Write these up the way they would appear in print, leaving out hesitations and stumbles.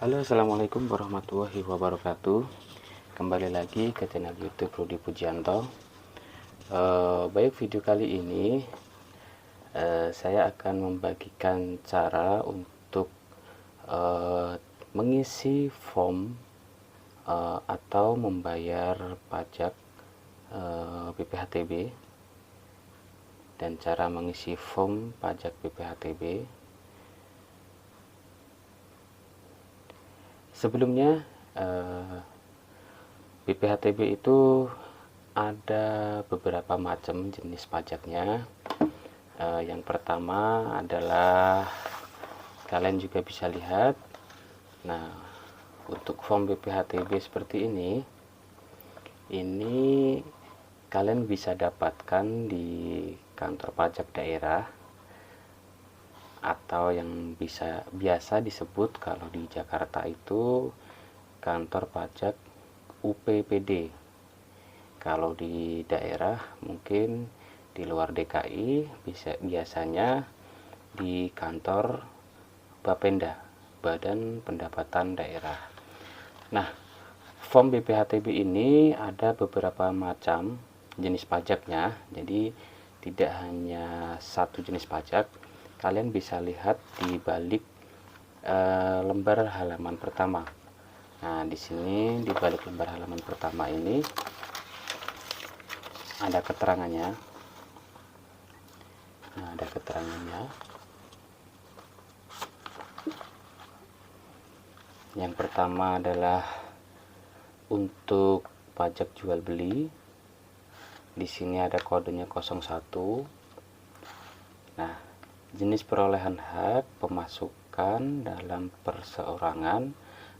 Halo, assalamualaikum warahmatullahi wabarakatuh. Kembali lagi ke channel YouTube Rudi Pujianto. Baik, video kali ini saya akan membagikan cara untuk mengisi form atau membayar pajak BPHTB dan cara mengisi form pajak BPHTB. Sebelumnya BPHTB itu ada beberapa macam jenis pajaknya. Yang pertama adalah kalian juga bisa lihat. Nah, untuk form BPHTB seperti ini kalian bisa dapatkan di kantor pajak daerah atau yang biasa disebut kalau di Jakarta itu kantor pajak UPPD. Kalau di daerah mungkin di luar DKI biasanya di kantor Bapenda, Badan Pendapatan Daerah. Nah, form BPHTB ini ada beberapa macam jenis pajaknya, jadi tidak hanya satu jenis pajak. Kalian bisa lihat di balik lembar halaman pertama. Nah, di sini di balik lembar halaman pertama ini ada keterangannya. Yang pertama adalah untuk pajak jual beli. Di sini ada kodenya 01. Nah, jenis perolehan hak pemasukan dalam perseorangan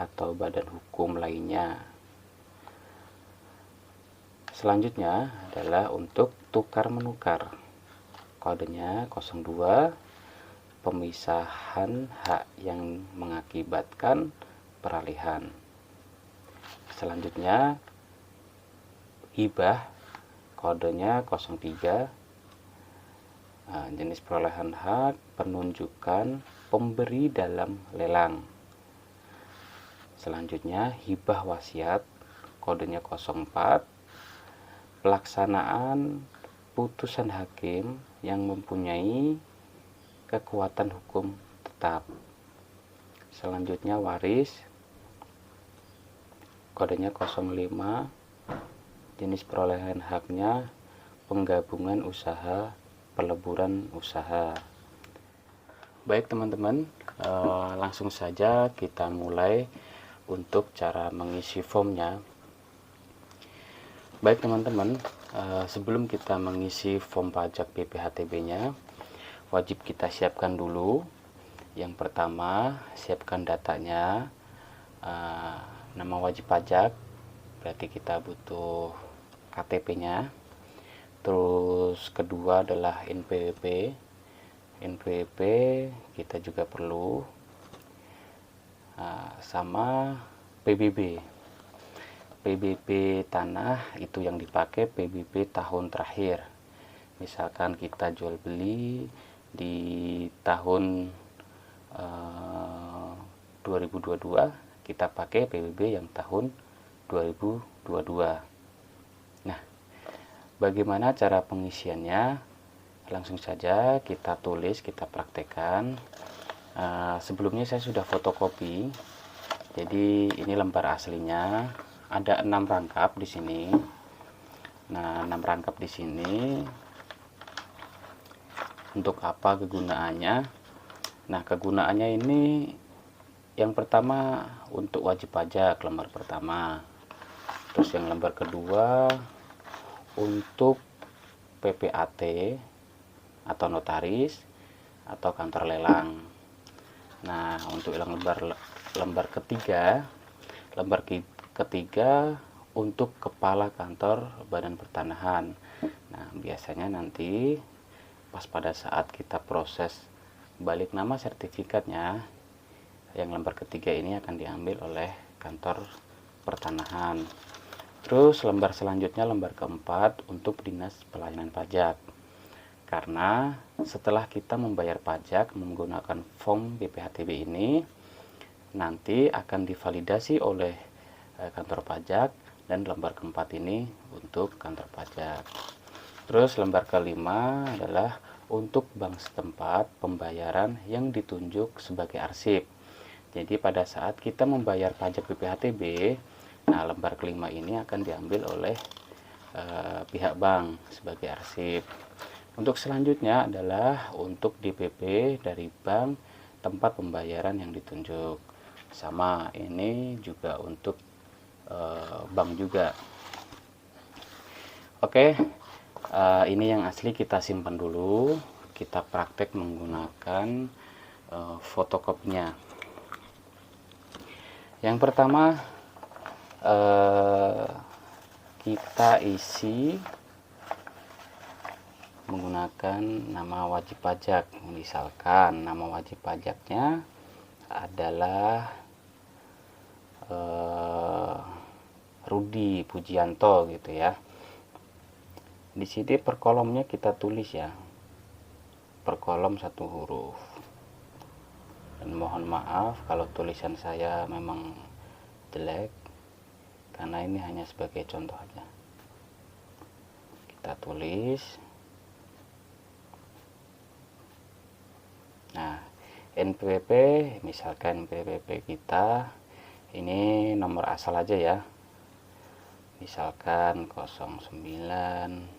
atau badan hukum lainnya. Selanjutnya adalah untuk tukar menukar. Kodenya 02, pemisahan hak yang mengakibatkan peralihan. Selanjutnya hibah, kodenya 03, jenis perolehan hak penunjukan pemberi dalam lelang. Selanjutnya hibah wasiat, kodenya 04, pelaksanaan putusan hakim yang mempunyai kekuatan hukum tetap. Selanjutnya waris, kodenya 05, jenis perolehan haknya penggabungan usaha, peleburan usaha. Baik teman-teman, langsung saja kita mulai untuk cara mengisi formnya. Baik teman-teman, sebelum kita mengisi form pajak BPHTB-nya, wajib kita siapkan dulu. Yang pertama, siapkan datanya, nama wajib pajak, berarti kita butuh KTP-nya. Terus kedua adalah NPWP. NPWP kita juga perlu, sama PBB. PBB tanah itu yang dipakai PBB tahun terakhir. Misalkan kita jual beli di tahun 2022, kita pakai PBB yang tahun 2022. Nah, bagaimana cara pengisiannya? Langsung saja kita tulis, kita praktekkan. Sebelumnya saya sudah fotokopi. Jadi ini lembar aslinya. Ada 6 rangkap di sini. Nah, 6 rangkap di sini. Untuk apa kegunaannya? Nah, kegunaannya ini yang pertama untuk wajib pajak, lembar pertama. Terus yang lembar kedua untuk PPAT atau notaris atau kantor lelang. Nah, untuk lembar ketiga untuk kepala kantor badan pertanahan. Nah, biasanya nanti pas pada saat kita proses balik nama sertifikatnya, yang lembar ketiga ini akan diambil oleh kantor pertanahan. Terus lembar selanjutnya, lembar keempat untuk dinas pelayanan pajak. Karena setelah kita membayar pajak menggunakan form BPHTB ini, nanti akan divalidasi oleh kantor pajak, dan lembar keempat ini untuk kantor pajak. Terus lembar kelima adalah untuk bank setempat pembayaran yang ditunjuk sebagai arsip. Jadi pada saat kita membayar pajak BPHTB, nah lembar kelima ini akan diambil oleh pihak bank sebagai arsip. Untuk selanjutnya adalah untuk DPP dari bank tempat pembayaran yang ditunjuk. Sama, ini juga untuk bank juga. Oke, ini yang asli kita simpan dulu. Kita praktek menggunakan fotokopinya. Yang pertama, kita isi menggunakan nama wajib pajak. Misalkan nama wajib pajaknya adalah Rudi Pujianto gitu ya. Di sini per kolomnya kita tulis ya, per kolom 1 huruf. Dan mohon maaf kalau tulisan saya memang jelek, karena ini hanya sebagai contoh aja. Kita tulis. Nah, NPWP, misalkan NPWP kita ini nomor asal aja ya, misalkan 09.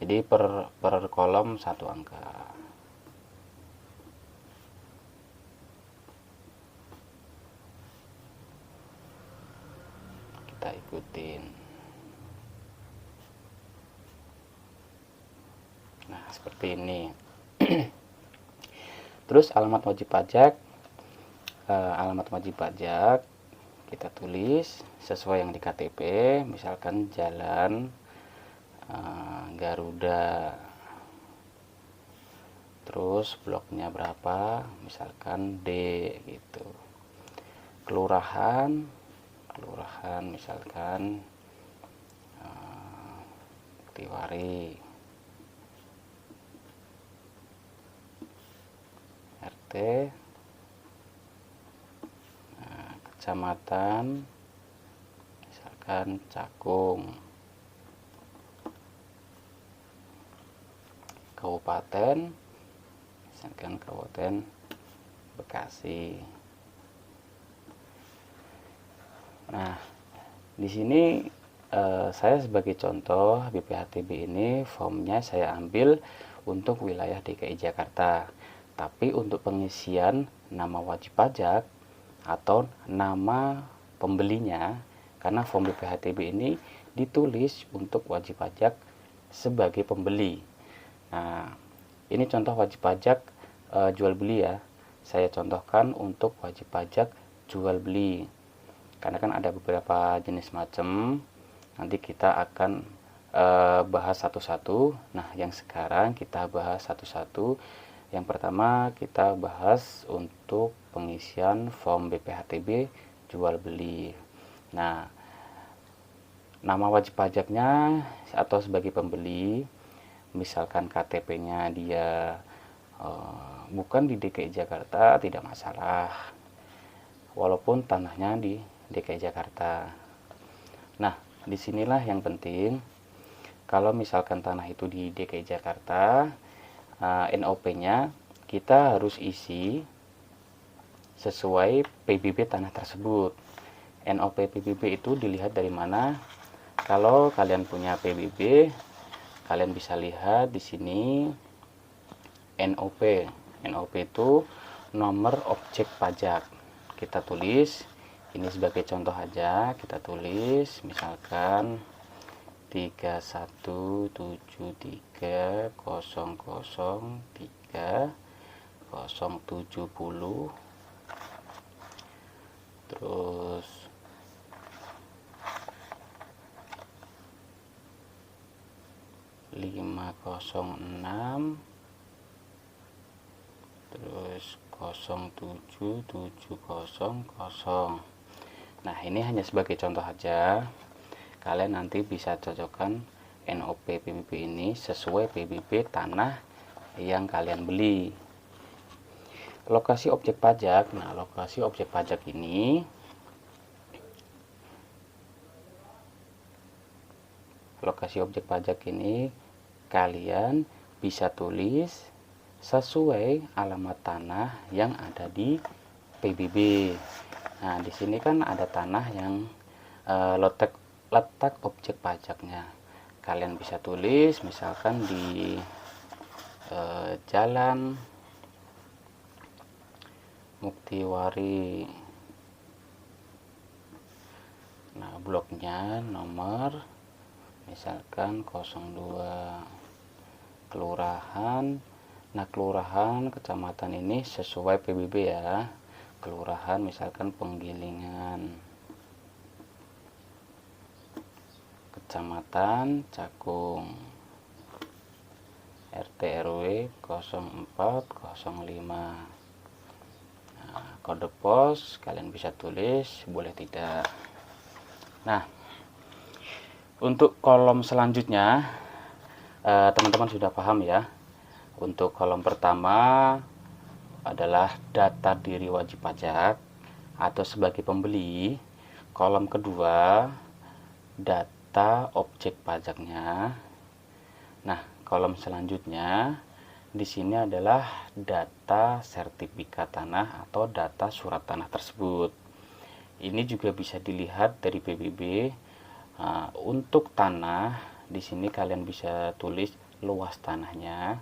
Jadi per kolom 1 angka. Kita ikutin. Nah, seperti ini. Terus alamat wajib pajak, kita tulis sesuai yang di KTP, misalkan Jalan Garuda, terus bloknya berapa, misalkan D gitu. Kelurahan misalkan Tiwari. RT, kecamatan misalkan Cakung. Kabupaten misalkan Kabupaten Bekasi. Nah, di sini saya sebagai contoh BPHTB ini formnya saya ambil untuk wilayah DKI Jakarta. Tapi untuk pengisian nama wajib pajak atau nama pembelinya, karena form BPHTB ini ditulis untuk wajib pajak sebagai pembeli. Nah, ini contoh wajib pajak jual beli ya. Saya contohkan untuk wajib pajak jual beli. Karena kan ada beberapa jenis macam. Nanti kita akan bahas satu-satu. Nah, yang sekarang kita bahas satu-satu. Yang pertama kita bahas untuk pengisian form BPHTB jual beli. Nah, nama wajib pajaknya atau sebagai pembeli, misalkan KTP-nya dia bukan di DKI Jakarta, tidak masalah, walaupun tanahnya di DKI Jakarta. Nah, disinilah yang penting, kalau misalkan tanah itu di DKI Jakarta, NOP-nya kita harus isi sesuai PBB tanah tersebut. NOP PBB itu dilihat dari mana? Kalau kalian punya PBB, kalian bisa lihat di sini NOP. NOP itu nomor objek pajak. Kita tulis, ini sebagai contoh aja, kita tulis misalkan 31730030070, terus 506, terus 07700. Nah, ini hanya sebagai contoh aja. Kalian nanti bisa cocokkan NOP PBB ini sesuai PBB tanah yang kalian beli. Lokasi objek pajak. Nah, lokasi objek pajak ini kalian bisa tulis sesuai alamat tanah yang ada di PBB. Nah, di sini kan ada tanah yang letak objek pajaknya. Kalian bisa tulis misalkan di Jalan Muktiwari. Nah, bloknya nomor misalkan 02, kelurahan. Nah, kelurahan kecamatan ini sesuai PBB ya. Kelurahan misalkan Penggilingan, kecamatan Cakung, RT RW 0405. Nah, kode pos kalian bisa tulis, boleh tidak. Nah, untuk kolom selanjutnya teman-teman sudah paham ya. Untuk kolom pertama adalah data diri wajib pajak atau sebagai pembeli. Kolom kedua data objek pajaknya. Nah, kolom selanjutnya di sini adalah data sertifikat tanah atau data surat tanah tersebut. Ini juga bisa dilihat dari PBB. Untuk tanah di sini kalian bisa tulis luas tanahnya.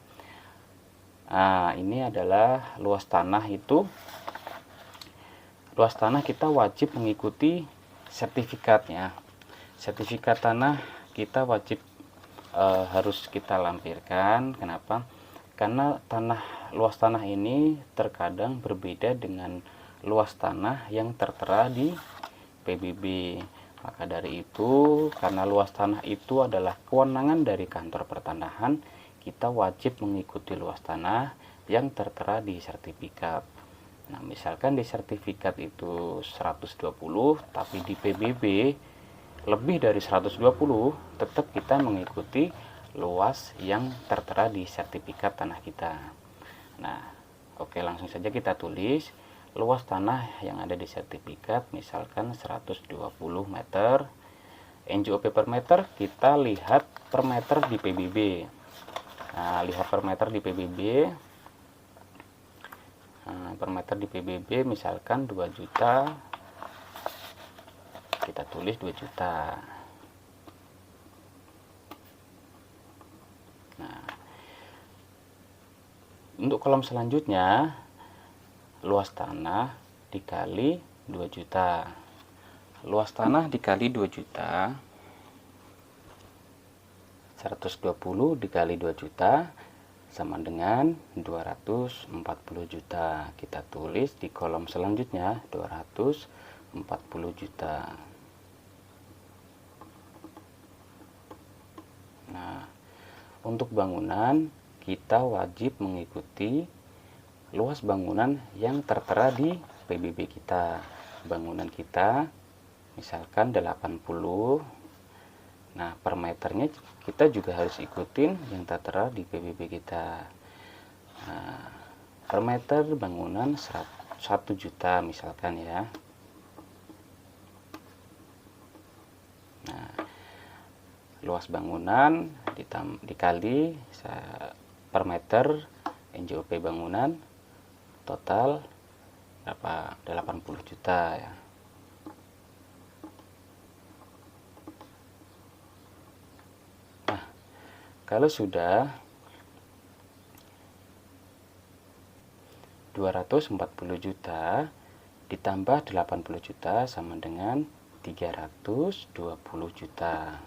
Ini adalah luas tanah itu. Luas tanah kita wajib mengikuti sertifikatnya. Sertifikat tanah kita wajib harus kita lampirkan. Kenapa? Karena luas tanah ini terkadang berbeda dengan luas tanah yang tertera di PBB. Maka dari itu, karena luas tanah itu adalah kewenangan dari kantor pertanahan, kita wajib mengikuti luas tanah yang tertera di sertifikat. Nah, misalkan di sertifikat itu 120, tapi di PBB lebih dari 120, tetap kita mengikuti luas yang tertera di sertifikat tanah kita. Nah, oke, langsung saja kita tulis luas tanah yang ada di sertifikat, misalkan 120 meter. NJOP per meter, kita lihat per meter di PBB. Nah, lihat per meter di PBB. Per meter di PBB misalkan 2 juta. Kita tulis 2 juta. Nah, untuk kolom selanjutnya luas tanah dikali 2 juta. Luas tanah dikali 2 juta, 120 dikali 2 juta sama dengan 240 juta. Kita tulis di kolom selanjutnya 240 juta. Nah, untuk bangunan kita wajib mengikuti luas bangunan yang tertera di PBB kita. Bangunan kita misalkan 80. Nah, per meternya kita juga harus ikutin yang tertera di PBB kita. Nah, per meter bangunan 1 juta misalkan ya. Nah, luas bangunan dikali per meter NJOP bangunan total berapa? 80 juta ya. Kalau sudah 240 juta ditambah 80 juta sama dengan 320 juta.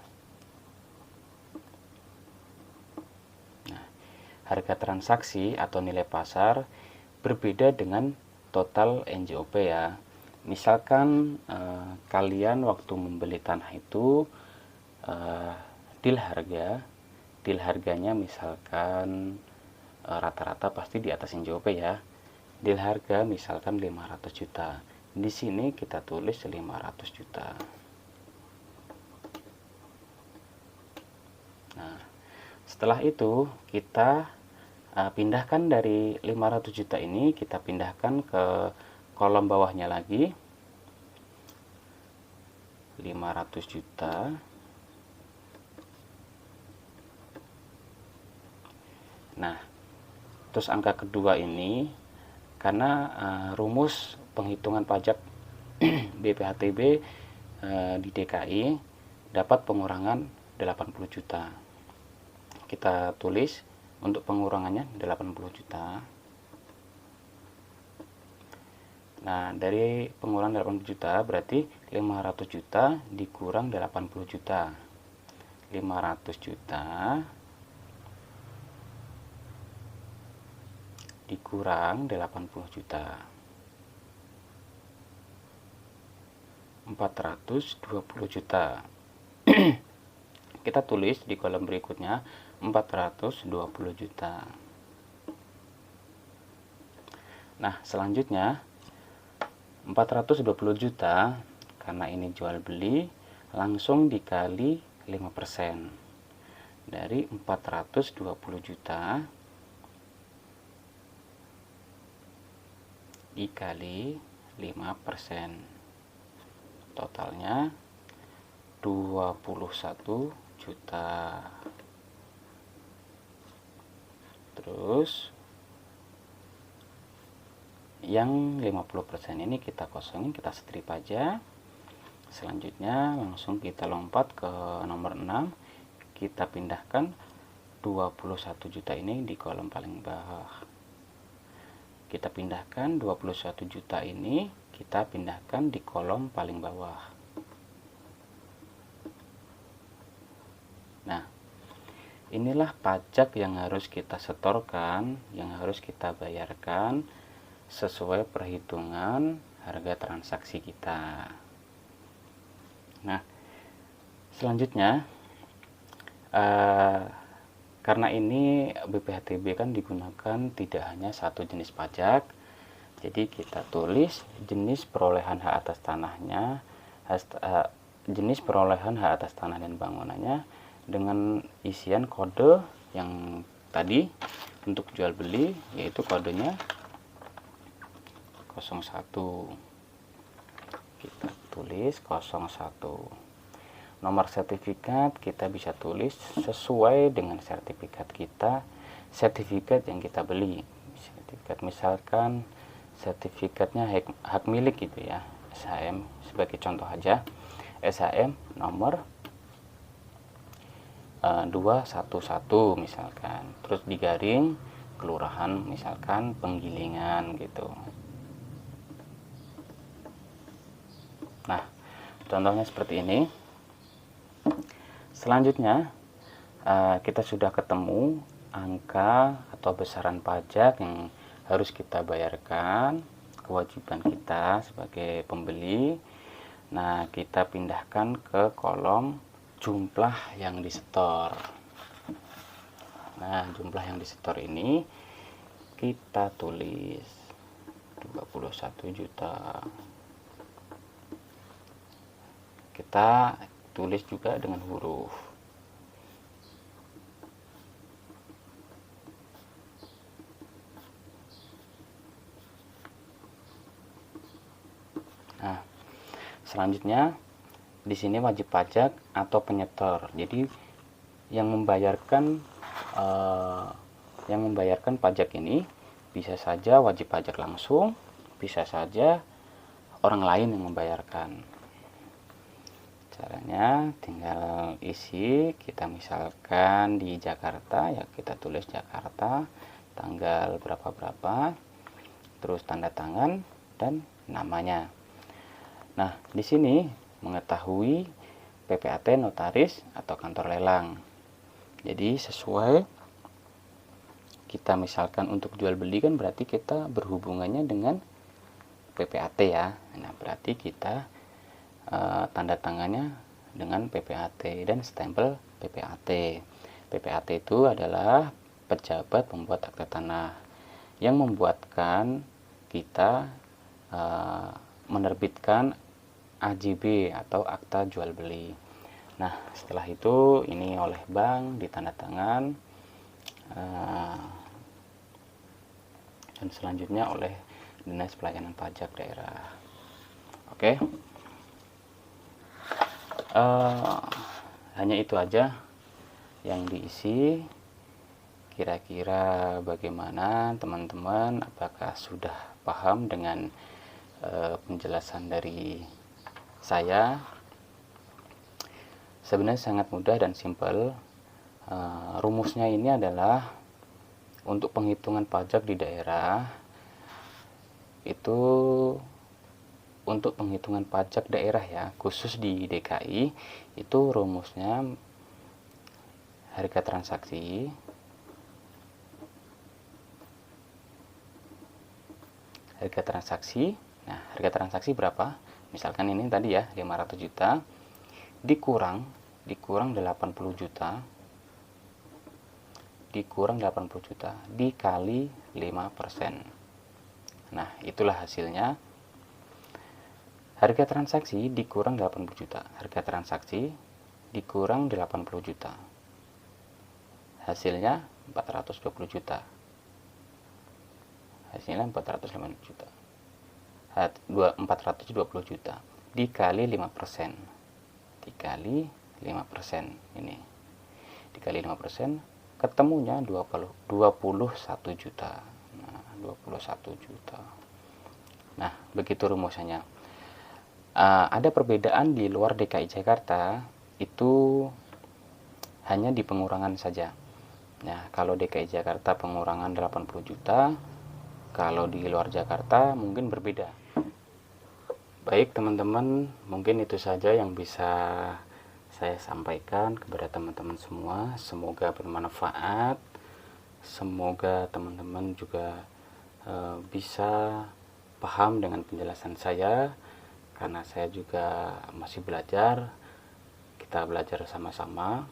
Nah, harga transaksi atau nilai pasar berbeda dengan total NJOP ya. Misalkan kalian waktu membeli tanah itu deal harganya misalkan rata-rata pasti di atas NJOP ya. Deal harga misalkan 500 juta. Di sini kita tulis 500 juta. Nah, setelah itu kita Pindahkan dari 500 juta ini, kita pindahkan ke kolom bawahnya lagi. 500 juta. Nah, terus angka kedua ini, karena rumus penghitungan pajak BPHTB di DKI dapat pengurangan 80 juta. Kita tulis untuk pengurangannya 80 juta. Nah, dari pengurangan 80 juta berarti 500 juta dikurang 80 juta. 500 juta dikurang 80 juta. 420 juta. Kita tulis di kolom berikutnya 420 juta. Nah, selanjutnya 420 juta, karena ini jual beli, langsung dikali 5%. Dari 420 juta dikali 5%. Totalnya 21 juta. Terus yang 50% ini kita kosongin, kita strip aja. Selanjutnya langsung kita lompat ke nomor 6. Kita pindahkan 21 juta ini di kolom paling bawah. Kita pindahkan 21 juta ini, kita pindahkan di kolom paling bawah. Nah, inilah pajak yang harus kita setorkan, yang harus kita bayarkan sesuai perhitungan harga transaksi kita. Nah, selanjutnya karena ini BPHTB kan digunakan tidak hanya satu jenis pajak, jadi kita tulis jenis perolehan hak atas tanahnya, jenis perolehan hak atas tanah dan bangunannya dengan isian kode yang tadi untuk jual beli, yaitu kodenya 01. Kita tulis 01. Nomor sertifikat kita bisa tulis sesuai dengan sertifikat kita, sertifikat yang kita beli. Sertifikat misalkan sertifikatnya hak milik gitu ya, SHM sebagai contoh aja, SHM nomor 211 misalkan, terus digaring kelurahan misalkan Penggilingan gitu. Nah, contohnya seperti ini. Selanjutnya kita sudah ketemu angka atau besaran pajak yang harus kita bayarkan, kewajiban kita sebagai pembeli. Nah, kita pindahkan ke kolom jumlah yang disetor. Nah, jumlah yang disetor ini kita tulis 21 juta. Kita tulis juga dengan huruf. Nah, selanjutnya di sini wajib pajak atau penyetor. Jadi yang membayarkan pajak ini bisa saja wajib pajak langsung, bisa saja orang lain yang membayarkan. Caranya tinggal isi, kita misalkan di Jakarta ya, kita tulis Jakarta, tanggal berapa, terus tanda tangan dan namanya. Nah, di sini mengetahui PPAT notaris atau kantor lelang. Jadi sesuai kita misalkan untuk jual beli kan berarti kita berhubungannya dengan PPAT ya. Nah, berarti kita tanda tangannya dengan PPAT dan stempel PPAT. PPAT itu adalah pejabat pembuat akta tanah yang membuatkan kita menerbitkan AJB atau akta jual beli. Nah, setelah itu ini oleh bank ditanda tangan, pembahasan selanjutnya oleh Dinas Pelayanan Pajak Daerah. Oke, hanya itu aja yang diisi. Kira-kira bagaimana teman-teman, apakah sudah paham dengan penjelasan dari saya? Sebenarnya sangat mudah dan simpel. Rumusnya ini adalah untuk penghitungan pajak di daerah itu, untuk penghitungan pajak daerah ya, khusus di DKI itu rumusnya harga transaksi Nah, harga transaksi berapa? Misalkan ini tadi ya 500 juta dikurang 80 juta dikali 5%. Nah, itulah hasilnya. Harga transaksi dikurang 80 juta. Harga transaksi dikurang 80 juta. Hasilnya 420 juta. Hasilnya 420 juta. 420 juta dikali 5%. Dikali 5% ini. Dikali 5% ketemunya 21 juta. Nah, 21 juta. Nah, begitu rumusnya. Ada perbedaan di luar DKI Jakarta, itu hanya di pengurangan saja. Nah, kalau DKI Jakarta pengurangan 80 juta, kalau di luar Jakarta mungkin berbeda. Baik teman-teman, mungkin itu saja yang bisa saya sampaikan kepada teman-teman semua. Semoga bermanfaat. Semoga teman-teman juga bisa paham dengan penjelasan saya, karena saya juga masih belajar. Kita belajar sama-sama.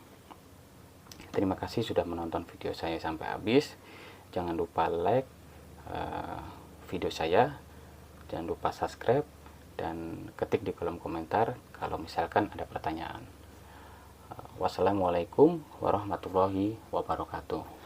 Terima kasih sudah menonton video saya sampai habis. Jangan lupa like video saya, jangan lupa subscribe, dan ketik di kolom komentar kalau misalkan ada pertanyaan. Wassalamualaikum warahmatullahi wabarakatuh.